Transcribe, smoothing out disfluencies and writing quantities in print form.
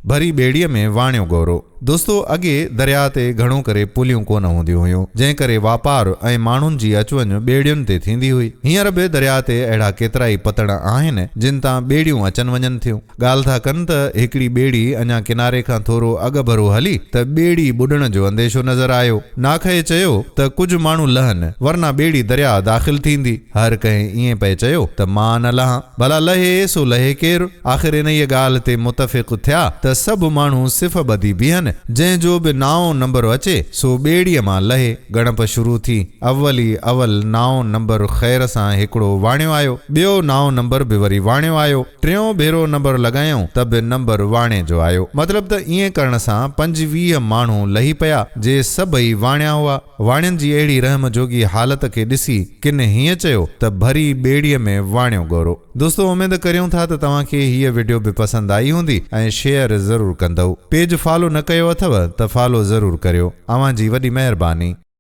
भरी बेड़ीअ में वाणियो गौरो। दोस्तो अगे दरिया ते घणो करे पुलियूं कोन हूंदियूं हुयूं, जंहिं करे वापार ऐं माण्हुनि जी अचवञ बेड़ियुनि ते थींदी हुई। हींअर बि दरिया ते अहिड़ा केतिरा ई पतड़ आहिनि जिन तां बेड़ियूं अचनि वञनि थियूं। ॻाल्हि था कनि त हिकिड़ी बेड़ी अञा किनारे खां थोरो अॻु भरो हली त बेड़ी बुॾण जो अंदेशो नज़र आयो। नाखे चयो त कुझु माण्हू लहनि वरना बेड़ी दरिया दाख़िल थींदी। हर कंहिं ईअं पिए चयो त मां न लहां, भला लहे सो लहे केरु। आख़िर इन ई ॻाल्हि ते मुतफ़िक़ थिया त सभु माण्हू सिफ़ ॿधी बीहनि। जंहिंजो बि नाओं नंबर अचे सो बेड़ीअ मां लहे। गणप शुरू थी। अवल नाओं नंबर ख़ैर सां हिकिड़ो वाणियो आयो, ॿियो नाओं नंबर बि वरी वाणियो आयो, टियों भेरो नंबर लॻायूं त बि नंबर वाणे जो आयो। मतिलब त ईअं करण सां 25 माण्हू लही पिया जे सभई वाणिया हुआ। वाणियनि जी अहिड़ी रहम जोगी हालत खे ॾिसी किन हीअं चयो त भरी बेड़ीअ में वाणियो गौरो। दोस्तो उमेद करियूं था त तव्हांखे हीअ वीडियो बि पसंदि आई हूंदी ऐं शेयर ज़रूरु कंदव। पेज फॉलो न कयो अथव त फॉलो ज़रूरु करियो। अव्हां जी वॾी महिरबानी।